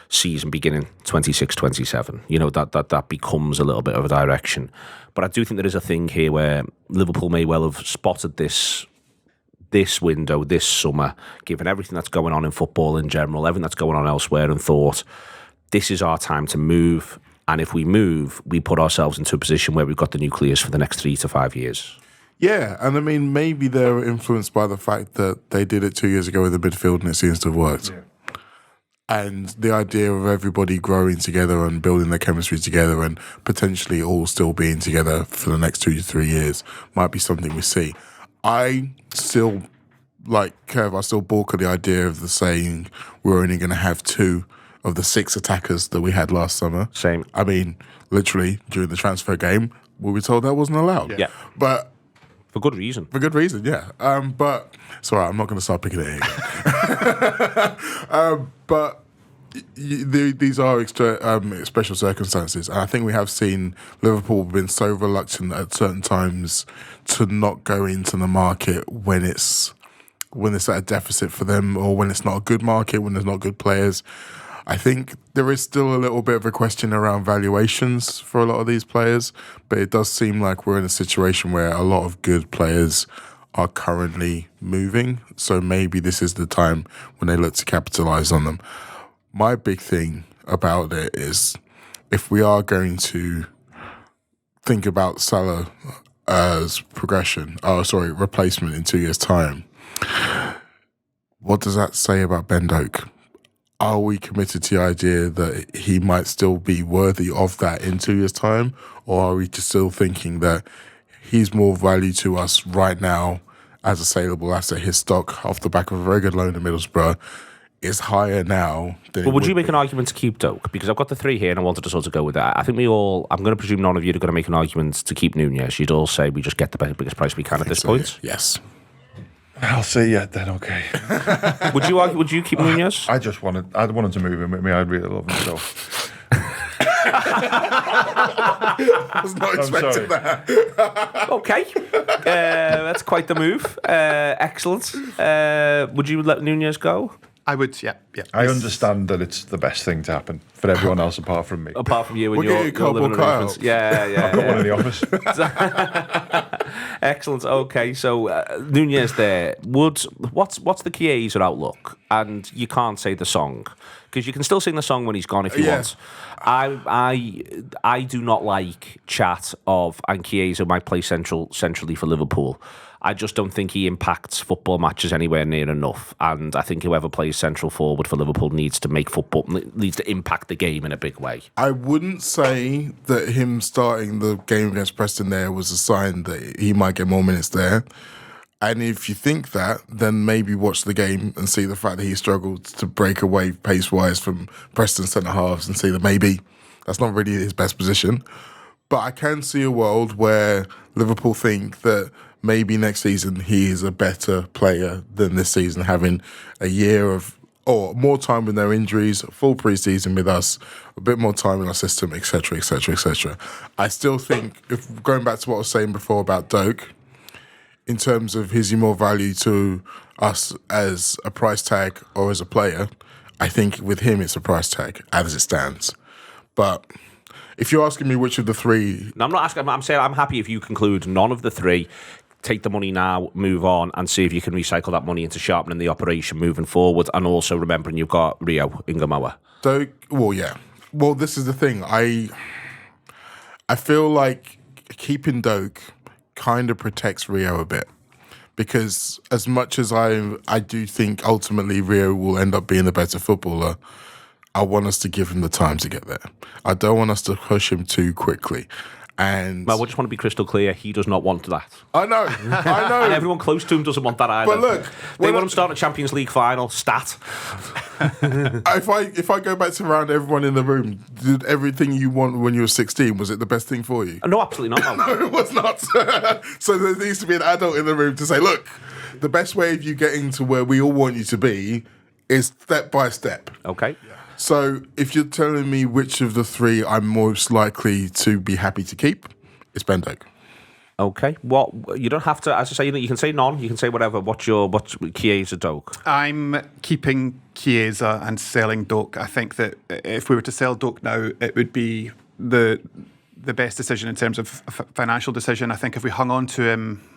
season beginning 26-27. That becomes a little bit of a direction. But I do think there is a thing here where Liverpool may well have spotted this window, this summer, given everything that's going on in football in general, everything that's going on elsewhere, and thought, this is our time to move. And if we move, we put ourselves into a position where we've got the nucleus for the next 3 to 5 years. Yeah, and I mean, maybe they're influenced by the fact that they did it 2 years ago in the midfield and it seems to have worked. Yeah. And the idea of everybody growing together and building their chemistry together and potentially all still being together for the next 2 to 3 years might be something we see. I still, like Kev, I still balk at the idea of the saying we're only going to have 2 of the 6 attackers that we had last summer. Same. I mean, literally, during the transfer game, we were told that wasn't allowed. Yeah. But for good reason. For good reason, yeah. But it's all right, I'm not going to start picking it again. But these are extra, special circumstances. And I think we have seen Liverpool been so reluctant at certain times to not go into the market when it's at a deficit for them, or when it's not a good market, when there's not good players. I think there is still a little bit of a question around valuations for a lot of these players, but it does seem like we're in a situation where a lot of good players are currently moving. So maybe this is the time when they look to capitalise on them. My big thing about it is, if we are going to think about Salah as replacement in 2 years' time, what does that say about Ben Doak? Are we committed to the idea that he might still be worthy of that in 2 years' time? Or are we just still thinking that he's more value to us right now as a saleable asset? His stock off the back of a very good loan to Middlesbrough is higher now than. But would you make an argument to keep Doak? Because I've got the 3 here and I wanted to sort of go with that. I think I'm going to presume none of you are going to make an argument to keep Nunez. You'd all say we just get the biggest price we can at this point. Yes. I'll say yeah, then okay. Would you argue? Would you keep Nunez? I'd wanted to move him with me. I'd really love him. So I was not expecting that. Okay, that's quite the move. Excellent. Would you let Nunez go? I would, yeah. I understand that it's the best thing to happen for everyone else apart from me. Apart from you and we'll your living arrangements. Yeah. I've got one in the office. Excellent. Okay, so Nunez there. What's the Chiesa outlook? And you can't say the song, because you can still sing the song when he's gone if you want. I do not like chat of and Chiesa might play centrally for Liverpool. I just don't think he impacts football matches anywhere near enough. And I think whoever plays central forward for Liverpool needs to impact the game in a big way. I wouldn't say that him starting the game against Preston there was a sign that he might get more minutes there. And if you think that, then maybe watch the game and see the fact that he struggled to break away pace-wise from Preston centre-halves and see that maybe that's not really his best position. But I can see a world where Liverpool think that maybe next season he is a better player than this season, having a year of or more time with no injuries, full pre-season with us, a bit more time in our system, etc., etc., etc. I still think, if going back to what I was saying before about Doak, in terms of is he more value to us as a price tag or as a player, I think with him it's a price tag as it stands. But if you're asking me which of the 3... No, I'm not asking. I'm saying I'm happy if you conclude none of the 3. Take the money now, move on, and see if you can recycle that money into sharpening the operation moving forward, and also remembering you've got Rio in Gamoa. Doak, well, yeah. Well, this is the thing. I feel like keeping Doak kind of protects Rio a bit, because as much as I do think ultimately Rio will end up being a better footballer, I want us to give him the time to get there. I don't want us to push him too quickly. And Well, we just want to be crystal clear. He does not want that. I know. And everyone close to him doesn't want that either. But look, they when want him starting a Champions League final. Stat. if I go back to around everyone in the room, did everything you want when you were 16, was it the best thing for you? No, absolutely not. No, it was not. So there needs to be an adult in the room to say, look, the best way of you getting to where we all want you to be is step by step. Okay. So if you're telling me which of the three I'm most likely to be happy to keep, it's Ben Doak. Okay. Well, you don't have to, as I say, you can say none, you can say whatever. What's Chiesa, Doak? I'm keeping Chiesa and selling Doak. I think that if we were to sell Doak now, it would be the best decision in terms of financial decision. I think if we hung on to him,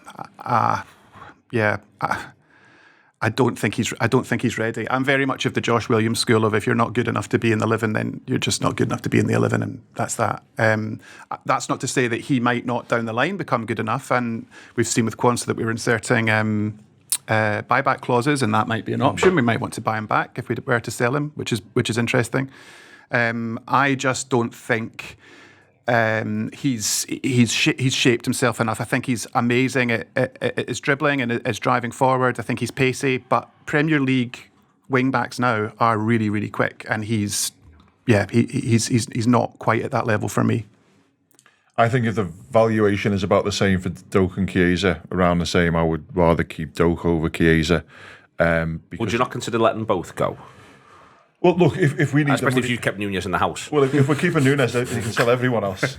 I don't think he's ready. I'm very much of the Josh Williams school of if you're not good enough to be in the 11, then you're just not good enough to be in the 11, and that's that. That's not to say that he might not down the line become good enough, and we've seen with Quansah that we were inserting buyback clauses, and that might be an option. We might want to buy him back if we were to sell him, which is interesting. I just don't think he's shaped himself enough. I think he's amazing at his dribbling and his driving forward. I think he's pacey, but Premier League wing backs now are really, really quick, and he's not quite at that level for me. I think if the valuation is about the same for Doak and Chiesa, around the same, I would rather keep Doak over Chiesa. Would you not consider letting both go? Well, look, if we need... Especially if you kept Nunez in the house. Well, if we're keeping Nunez, you can sell everyone else.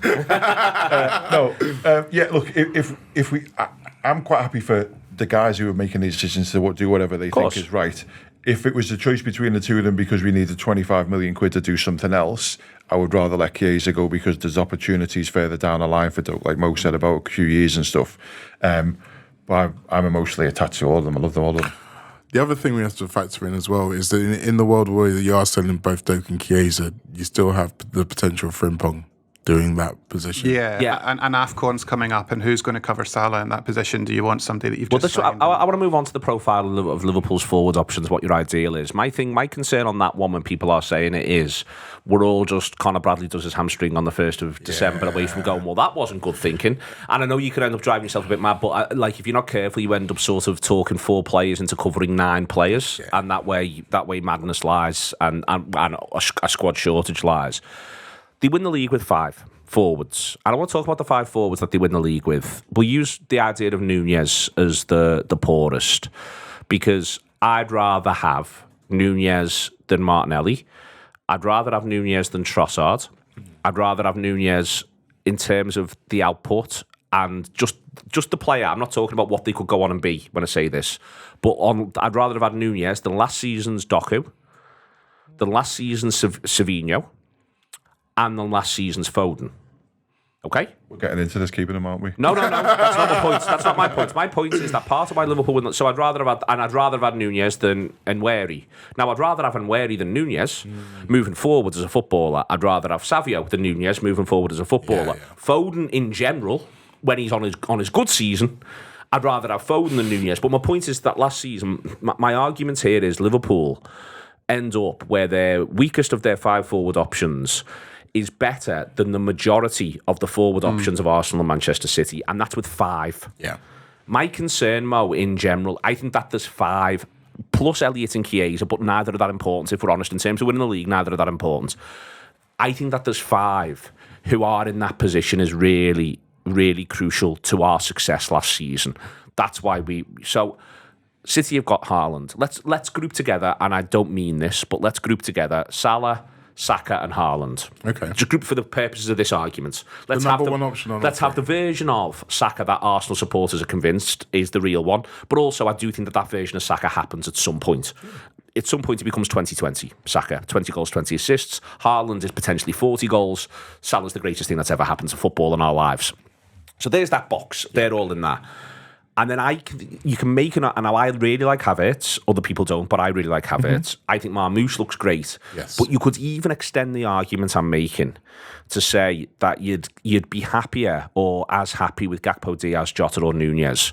Look, if we... I'm quite happy for the guys who are making these decisions to do whatever they think is right. If it was the choice between the two of them because we needed 25 million quid to do something else, I would rather let Chiesa go because there's opportunities further down the line for Doak, like Mo said about a few years and stuff. But I'm emotionally attached to all of them. I love them all of them. The other thing we have to factor in as well is that in the world where you are selling both Doak and Chiesa, you still have the potential of Frimpong doing that position. Yeah. And AFCON's coming up, and who's going to cover Salah in that position? Do you want somebody that you've just signed? I want to move on to the profile of Liverpool's forward options, what your ideal is. My concern on that one when people are saying it is, we're all just, Conor Bradley does his hamstring on the 1st of December away from going, well, that wasn't good thinking. And I know you could end up driving yourself a bit mad, but if you're not careful, you end up sort of talking 4 players into covering 9 players, and that way madness lies and a squad shortage lies. They win the league with 5 forwards. And I want to talk about the 5 forwards that they win the league with. We'll use the idea of Nunez as the poorest, because I'd rather have Nunez than Martinelli. I'd rather have Nunez than Trossard. I'd rather have Nunez in terms of the output and just the player. I'm not talking about what they could go on and be when I say this. But I'd rather have had Nunez than last season's Doku, than last season's Savinho, and than last season's Foden. Okay? We're getting into this, keeping them, aren't we? No. That's not the point. That's not my point. My point is that part of why Liverpool win. So I'd rather have had Nunez than Nweri. Now I'd rather have Nweri than Nunez moving forward as a footballer. I'd rather have Savio than Nunez moving forward as a footballer. Yeah. Foden in general, when he's on his good season, I'd rather have Foden than Nunez. But my point is that last season, my argument here is Liverpool end up where their weakest of their 5 forward options is better than the majority of the forward options of Arsenal and Manchester City, and that's with 5. Yeah. My concern, Mo, in general, I think that there's 5 plus Elliott and Chiesa, but neither are that important, if we're honest. In terms of winning the league, neither are that important. I think that there's 5 who are in that position is really, really crucial to our success last season. That's why so City have got Haaland. Let's group together, and I don't mean this, but let's group together Salah, Saka and Haaland. Okay. Just group for the purposes of this argument. Let's have one option on Let's have the version of Saka that Arsenal supporters are convinced is the real one. But also, I do think that version of Saka happens at some point. At some point, it becomes 2020. Saka, 20 goals, 20 assists. Haaland is potentially 40 goals. Salah's the greatest thing that's ever happened to football in our lives. So there's that box. They're all in that. And then you can make and I really like Havertz. Other people don't, but I really like Havertz. I think Marmoush looks great. Yes. But you could even extend the argument I'm making to say that you'd be happier or as happy with Gakpo, Diaz, Jota or Nunez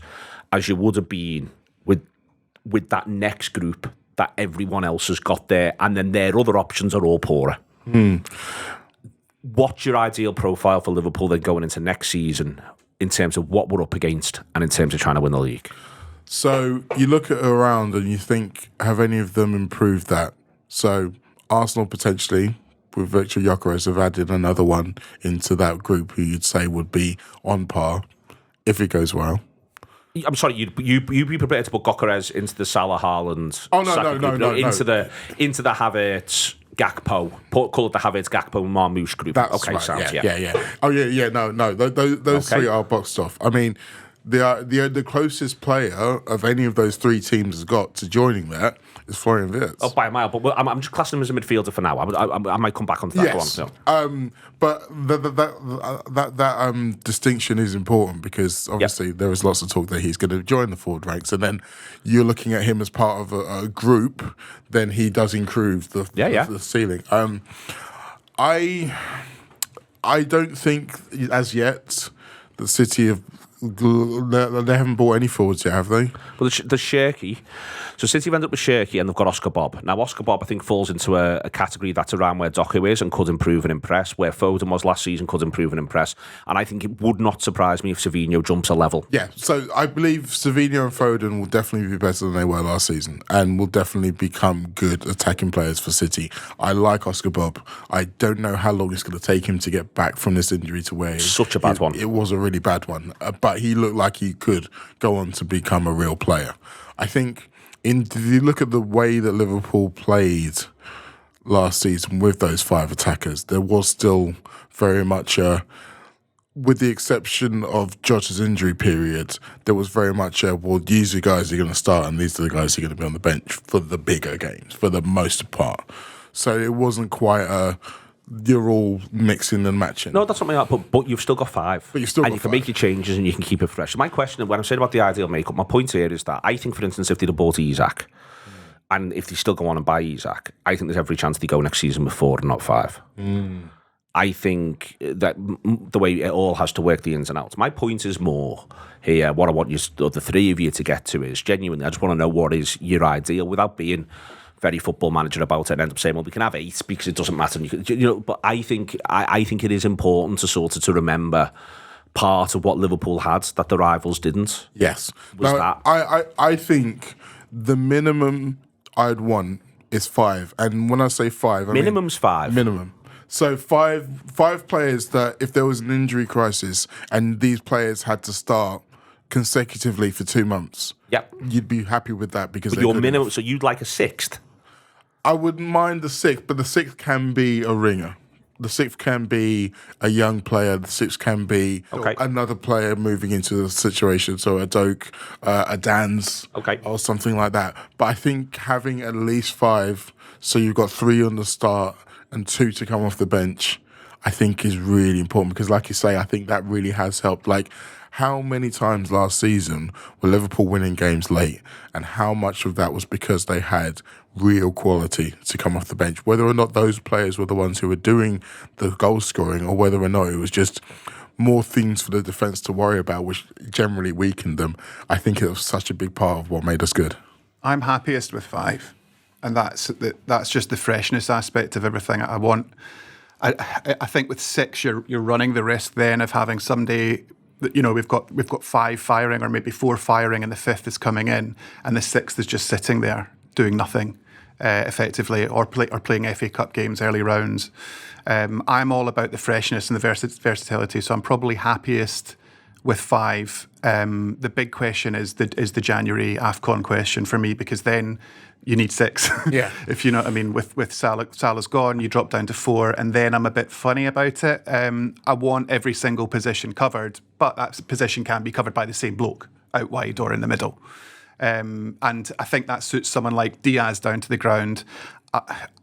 as you would have been with that next group that everyone else has got there, and then their other options are all poorer. What's your ideal profile for Liverpool then going into next season in terms of what we're up against and in terms of trying to win the league? So you look at around and you think, have any of them improved that? So Arsenal potentially, with Victor Gyökeres, have added another one into that group who you'd say would be on par if it goes well. I'm sorry, you'd be prepared to put Gyökeres into the Salah, Haaland, Oh, no, Saka no, group, no, into the Havertz, Gakpo, call it the Havertz, Gakpo, and Marmoush group. That's okay, right. sounds, Yeah. Oh, yeah. No. Those three are boxed off. I mean, the closest player of any of those three teams has got to joining that is Florian Wirtz. Oh, by a mile, but I'm just classing him as a midfielder for now. I might come back onto that. Yes. Go on, But that distinction is important because obviously there is lots of talk that he's going to join the forward ranks, and then you're looking at him as part of a group. Then he does improve the ceiling. I don't think as yet the City have. They haven't bought any forwards yet, have they? Well, the Shirky. So City have ended up with Shirky and they've got Oscar Bob. Now, Oscar Bob, I think, falls into a category that's around where Doku is and could improve and impress, where Foden was last season, could improve and impress. And I think it would not surprise me if Savinho jumps a level. Yeah, so I believe Savinho and Foden will definitely be better than they were last season and will definitely become good attacking players for City. I like Oscar Bob. I don't know how long it's going to take him to get back from this injury to where Such a bad one. It was a really bad one, but he looked like he could go on to become a real player. I think if you look at the way that Liverpool played last season with those five attackers, there was still very much with the exception of Jota's injury period, there was very much well, these are the guys who are going to start and these are the guys who are going to be on the bench for the bigger games, for the most part. So it wasn't quite you're all mixing and matching. No, that's something like that, but you've still got five. But you've still got and you can five. make your changes and you can keep it fresh. My question, when I'm saying about the ideal makeup, my point here is that I think, for instance, if they'd have bought Isak, and if they still go on and buy Isak, I think there's every chance they go next season with 4 and not 5. I think that the way it all has to work, the ins and outs. My point is more here, what I want you, the three of you, to get to is genuinely, I just want to know what is your ideal without being very football manager about it and end up saying, well, we can have 8 because it doesn't matter. But I think it is important to sort of to remember part of what Liverpool had that the rivals didn't. Yes. That. I think the minimum I'd want is 5. And when I say 5, I Minimum's mean 5. Minimum. So five players that if there was an injury crisis and these players had to start consecutively for 2 months, Yep. you'd be happy with that because But your minimum, so you'd like a 6th? I wouldn't mind the 6th, but the 6th can be a ringer. The 6th can be a young player. The 6th can be another player moving into the situation. So a Doak, a Danz, or something like that. But I think having at least 5, so you've got 3 on the start and 2 to come off the bench, I think is really important because, like you say, I think that really has helped. Like, how many times last season were Liverpool winning games late, and how much of that was because they had real quality to come off the bench, whether or not those players were the ones who were doing the goal scoring or whether or not it was just more things for the defence to worry about, which generally weakened them. I think it was such a big part of what made us good. I'm happiest with 5, and that's just the freshness aspect of everything I want. I think with 6, you're running the risk then of having someday, we've got 5 firing or maybe 4 firing, and the 5th is coming in, and the 6th is just sitting there doing nothing effectively, or playing FA Cup games early rounds. I'm all about the freshness and the versatility, so I'm probably happiest with 5. The big question is the January AFCON question for me, because then you need 6. Yeah. If you know what I mean. With Salah's gone, you drop down to 4, and then I'm a bit funny about it. I want every single position covered, but that position can be covered by the same bloke out wide or in the middle. And I think that suits someone like Diaz down to the ground.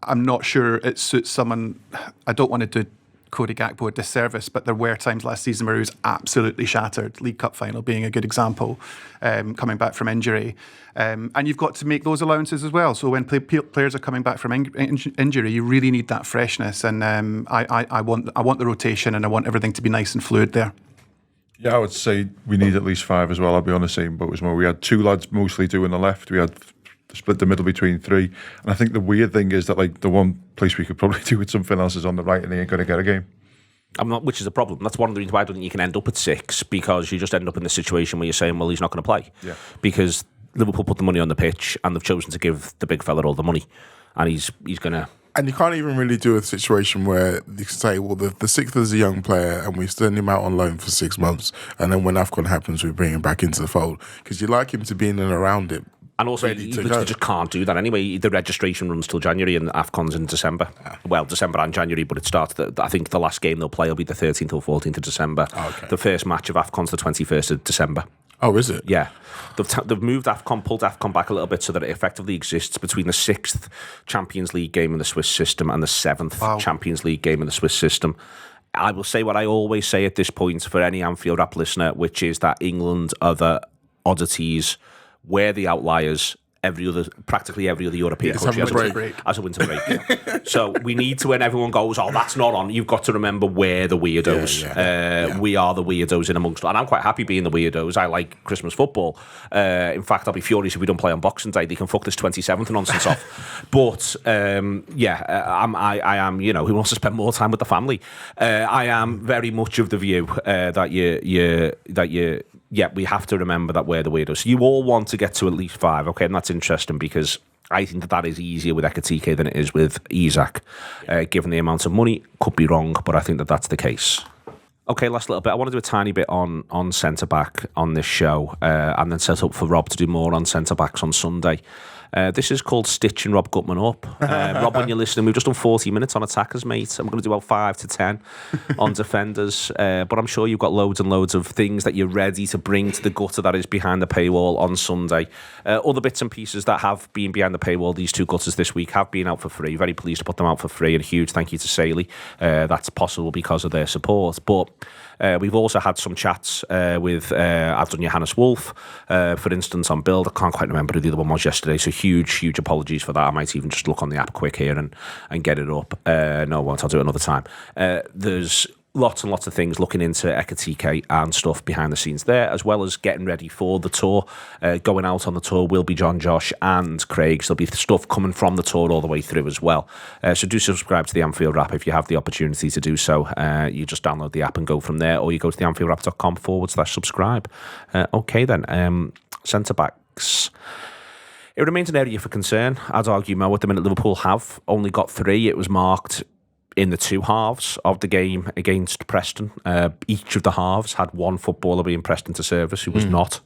I'm not sure it suits someone. I don't want to do Cody Gakpo a disservice, but there were times last season where he was absolutely shattered. League Cup final being a good example, coming back from injury. And you've got to make those allowances as well. So when players are coming back from injury, you really need that freshness. And I want the rotation, and I want everything to be nice and fluid there. Yeah, I would say we need at least 5 as well. I'll be on the same boat as well. We had 2 lads mostly doing the left. We had split the middle between three. And I think the weird thing is that like the one place we could probably do with something else is on the right, and they ain't going to get a game. Which is a problem. That's one of the reasons why I don't think you can end up at 6, because you just end up in the situation where you're saying, well, he's not going to play. Yeah. Because Liverpool put the money on the pitch and they've chosen to give the big fella all the money. And he's going to... And you can't even really do a situation where you say, well, the sixth is a young player and we send him out on loan for 6 months, and then when AFCON happens, we bring him back into the fold. Because you like him to be in and around it. And also, you just can't do that anyway. The registration runs till January and AFCON's in December. Well, December and January, but it starts... I think the last game they'll play will be the 13th or 14th of December. Okay. The first match of AFCON's the 21st of December. Oh, is it? Yeah. They've moved AFCON, pulled AFCON back a little bit so that it effectively exists between the 6th Champions League game in the Swiss system and the 7th Champions League game in the Swiss system. I will say what I always say at this point for any Anfield Wrap listener, which is that England are the oddities, we're the outliers. Practically every other European country has a winter break. Yeah. So we need to, when everyone goes, oh, that's not on, you've got to remember we're the weirdos. We are the weirdos in amongst, and I'm quite happy being the weirdos. I like Christmas football. In fact, I'll be furious if we don't play on Boxing Day. They can fuck this 27th nonsense off. But I am, who wants to spend more time with the family? I am very much of the view that we have to remember that we're the weirdos. You all want to get to at least 5, okay? And that's interesting because I think that is easier with Ekitike than it is with Isak, given the amount of money. Could be wrong, but I think that that's the case. Okay, last little bit. I want to do a tiny bit on centre-back on this show and then set up for Rob to do more on centre-backs on Sunday. This is called Stitching Rob Gutman Up. Rob, when you're listening, we've just done 40 minutes on attackers, mate. I'm going to do about 5 to 10 on defenders. But I'm sure you've got loads and loads of things that you're ready to bring to the gutter that is behind the paywall on Sunday. Other bits and pieces that have been behind the paywall, these 2 gutters this week, have been out for free. Very pleased to put them out for free. And a huge thank you to Reilly. That's possible because of their support. But we've also had some chats with, I've done Johannes Wolf, for instance, on Build. I can't quite remember who the other one was yesterday, so huge apologies for that. I might even just look on the app quick here and get it up. No, I won't. I'll do it another time. There's lots and lots of things looking into Ekitike and stuff behind the scenes there, as well as getting ready for the tour. Going out on the tour will be John, Josh and Craig, so there'll be stuff coming from the tour all the way through as well. So do subscribe to the Anfield Wrap if you have the opportunity to do so. You just download the app and go from there, or you go to theanfieldwrap.com/subscribe. Okay then, centre-backs. It remains an area for concern. I'd argue, Mo, at the minute Liverpool have only got 3. It was marked in the 2 halves of the game against Preston. Each of the halves had one footballer being pressed into service who was not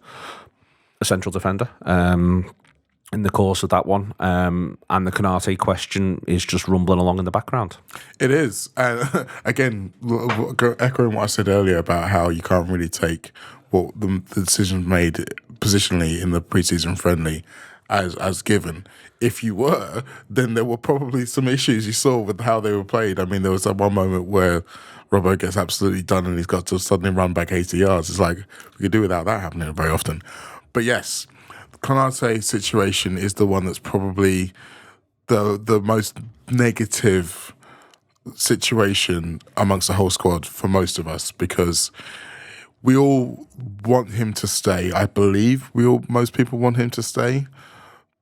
a central defender in the course of that one. And the Konate question is just rumbling along in the background. It is. And again, echoing what I said earlier about how you can't really take what the decisions made positionally in the pre-season friendly as given. If you were, then there were probably some issues you saw with how they were played. I mean, there was that one moment where Robbo gets absolutely done and he's got to suddenly run back 80 yards. It's like, we could do without that happening very often. But yes, the Konate situation is the one that's probably the most negative situation amongst the whole squad for most of us, because we all want him to stay. I believe most people want him to stay.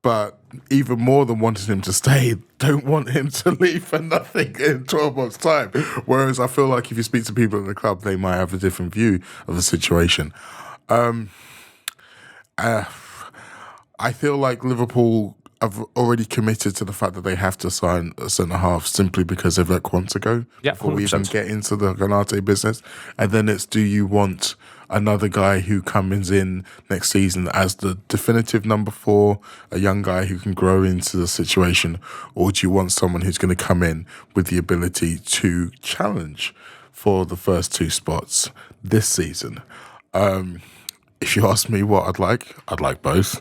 But even more than wanting him to stay, don't want him to leave for nothing in 12 months' time. Whereas I feel like if you speak to people at the club, they might have a different view of the situation. I feel like Liverpool have already committed to the fact that they have to sign a centre-half simply because they've let Quanta go before 100%. We even get into the Konate business. And then it's, do you want another guy who comes in next season as the definitive number 4, a young guy who can grow into the situation, or do you want someone who's going to come in with the ability to challenge for the first 2 spots this season? If you ask me what I'd like both.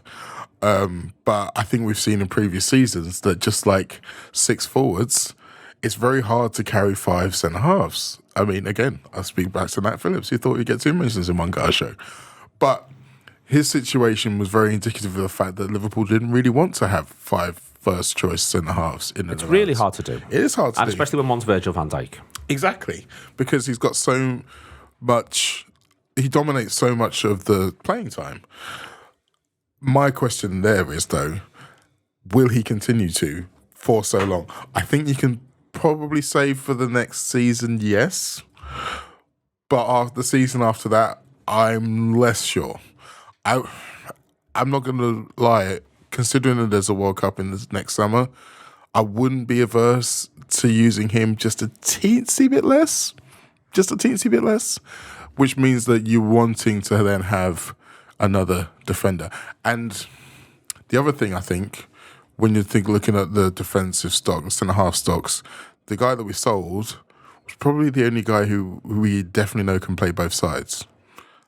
But I think we've seen in previous seasons that just like 6 forwards, it's very hard to carry 5 centre-halves. I mean, again, I speak back to Nat Phillips, who thought he'd get 2 mentions in one guy's show. But his situation was very indicative of the fact that Liverpool didn't really want to have 5 first-choice centre-halves in the It's really hard to do. It is hard to do. Especially when one's Virgil van Dijk. Exactly. Because he's got so much... He dominates so much of the playing time. My question there is, though, will he continue to for so long? I think you can probably say for the next season, yes. But after the season after that, I'm less sure. I'm not going to lie. Considering that there's a World Cup in this next summer, I wouldn't be averse to using him just a teensy bit less. Which means that you're wanting to then have another defender. And the other thing, I think, when you're looking at the defensive stock, the centre-half stocks, the guy that we sold was probably the only guy who we definitely know can play both sides.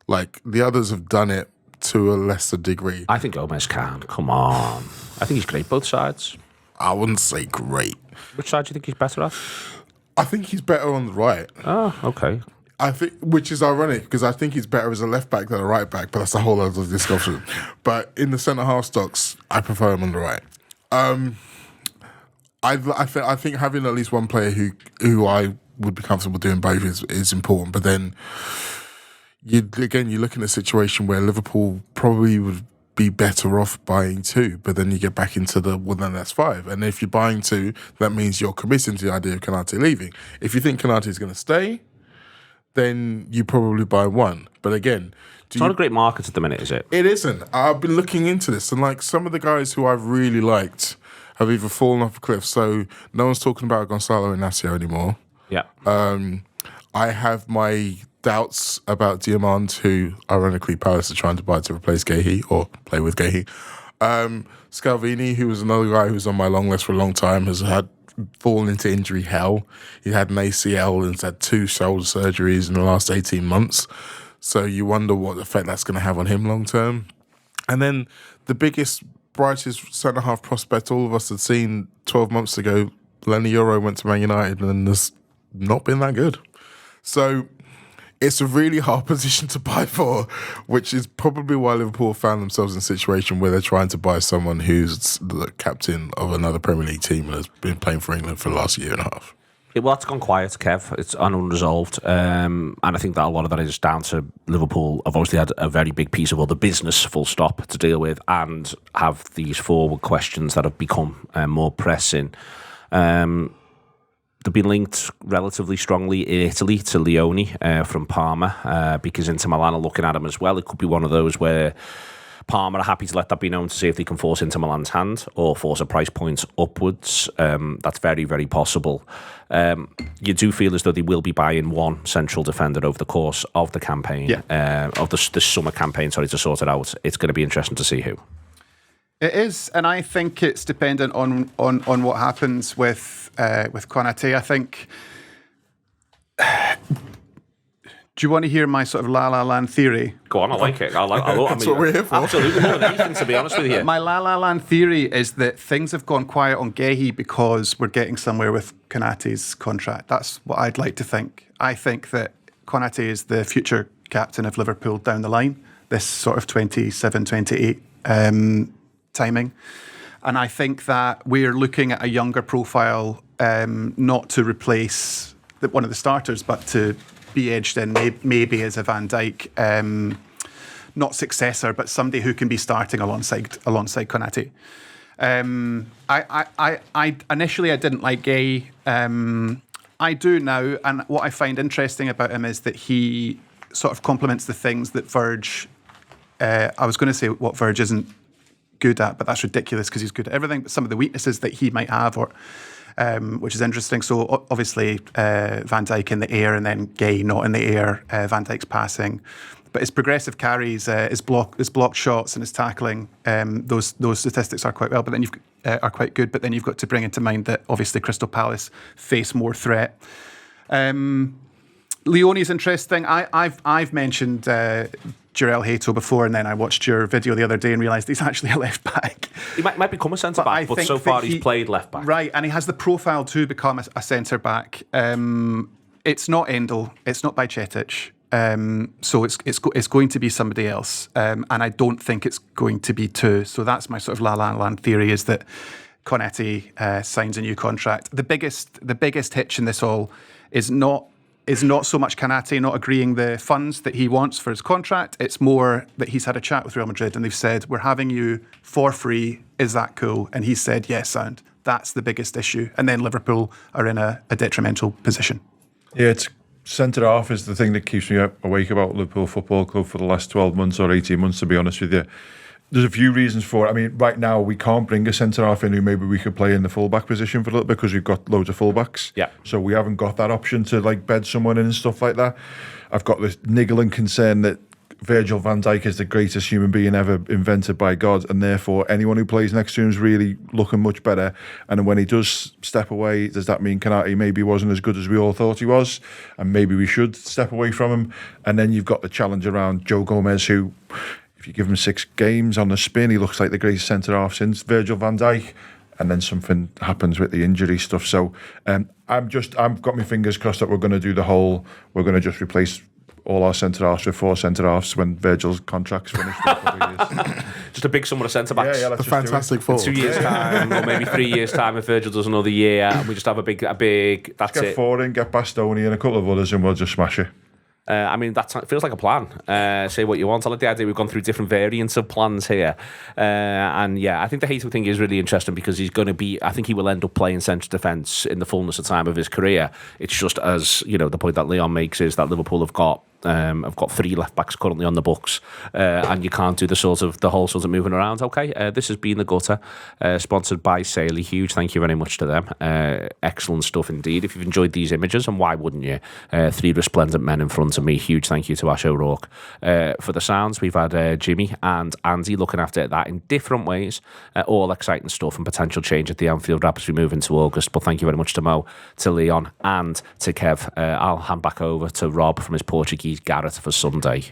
Like, the others have done it to a lesser degree. I think Gomez can. Come on. I think he's great both sides. I wouldn't say great. Which side do you think he's better at? I think he's better on the right. Oh, okay. I think, which is ironic because I think he's better as a left back than a right back, but that's a whole other discussion. But in the centre half stocks, I prefer him on the right. I think having at least one player who I would be comfortable doing both is important. But then you're looking at a situation where Liverpool probably would be better off buying two, but then you get back into then that's five. And if you're buying two, that means you're committing to the idea of Konate leaving. If you think Konate is going to stay, then you probably buy one. But again, it's not a great market at the minute, is it? It isn't. I've been looking into this, and like some of the guys who I've really liked have either fallen off a cliff. So no one's talking about Gonzalo Inacio anymore. Yeah. I have my doubts about Diamond, who ironically Palace are trying to buy to replace Gahey or play with Gahey. Scalvini, who was another guy who was on my long list for a long time, has fallen into injury hell. He had an ACL and had 2 shoulder surgeries in the last 18 months. So you wonder what effect that's going to have on him long term. And then the biggest, brightest centre-half prospect all of us had seen 12 months ago, Lenny Yoro went to Man United and has not been that good. So it's a really hard position to buy for, which is probably why Liverpool found themselves in a situation where they're trying to buy someone who's the captain of another Premier League team and has been playing for England for the last year and a half. Well, it's gone quiet, Kev. It's unresolved. And I think that a lot of that is down to Liverpool. I've obviously had a very big piece of other business, full stop, to deal with, and have these forward questions that have become more pressing. They've been linked relatively strongly in Italy to Leone from Parma because Inter Milan are looking at him as well. It could be one of those where Parma are happy to let that be known to see if they can force Inter Milan's hand or force a price point upwards. That's very, very possible. You do feel as though they will be buying one central defender over the course of the campaign, of the summer campaign, to sort it out. It's going to be interesting to see who. It is, and I think it's dependent on what happens with Konate. I think. Do you want to hear my sort of La La Land theory? Go on, I like it. That's what we're here for. Absolutely, more than anything, to be honest with you. My La La Land theory is that things have gone quiet on Gahey because we're getting somewhere with Konate's contract. That's what I'd like to think. I think that Konate is the future captain of Liverpool down the line, this sort of 27, 28 timing. And I think that we're looking at a younger profile, not to replace one of the starters, but to be edged in maybe as a Van Dijk, not successor, but somebody who can be starting alongside Konate. I initially I didn't like Gay. I do now, and what I find interesting about him is that he sort of complements the things that Verge. I was going to say what Verge isn't good at, but that's ridiculous because he's good at everything. But some of the weaknesses that he might have, or which is interesting. So obviously Van Dijk in the air and then Gay not in the air. Van Dijk's passing, but his progressive carries, his blocked shots and his tackling, those statistics are quite well. But then are quite good. But then you've got to bring into mind that obviously Crystal Palace face more threat. Leone's interesting. I've mentioned Jarell Hato before, and then I watched your video the other day and realised he's actually a left back. He might become a centre back, but so far he's played left back. Right, and he has the profile to become a centre back. It's not Endel, it's not Bajcetic, so it's going to be somebody else, and I don't think it's going to be two. So that's my sort of La La Land theory, is that Konate signs a new contract. The biggest hitch in this all is not is not so much Kanate not agreeing the funds that he wants for his contract. It's more that he's had a chat with Real Madrid and they've said, we're having you for free. Is that cool? And he said, yes, sound. That's the biggest issue. And then Liverpool are in a detrimental position. Yeah, it's centre-half is the thing that keeps me awake about Liverpool Football Club for the last 12 months or 18 months, to be honest with you. There's a few reasons for it. I mean, right now we can't bring a centre-half in who maybe we could play in the full-back position for a little bit because we've got loads of full-backs. Yeah. So we haven't got that option to like bed someone in and stuff like that. I've got this niggling concern that Virgil van Dijk is the greatest human being ever invented by God, and therefore anyone who plays next to him is really looking much better. And when he does step away, does that mean Kanate maybe wasn't as good as we all thought he was, and maybe we should step away from him? And then you've got the challenge around Joe Gomez, who, if you give him 6 games on the spin, he looks like the greatest centre-half since Virgil van Dijk. And then something happens with the injury stuff. So I've got my fingers crossed that we're going to do we're going to just replace all our centre-halves with 4 centre-halves when Virgil's contract's finished in a couple of years. Just a big sum of centre-backs. Yeah, The fantastic four. 2 years' time, or maybe 3 years' time if Virgil does another year, and we just have a big. That's Get it. 4 in, get Bastoni and a couple of others, and we'll just smash it. I mean, that feels like a plan. Say what you want. I like the idea we've gone through different variants of plans here. And yeah, I think the Hato thing is really interesting because he's going to be, I think he will end up playing central defence in the fullness of time of his career. It's just as, the point that Leon makes is that Liverpool have got 3 left backs currently on the books, and you can't do the whole sort of moving around. Okay, this has been The Gutter, sponsored by Saley. Huge thank you very much to them. Excellent stuff indeed. If you've enjoyed these images, and why wouldn't you? 3 resplendent men in front of me. Huge thank you to Ash O'Rourke. For the sounds, we've had Jimmy and Andy looking after that in different ways. All exciting stuff and potential change at the Anfield Wrap as we move into August. But thank you very much to Mo, to Leon, and to Kev. I'll hand back over to Rob from his Portuguese garret for Sunday.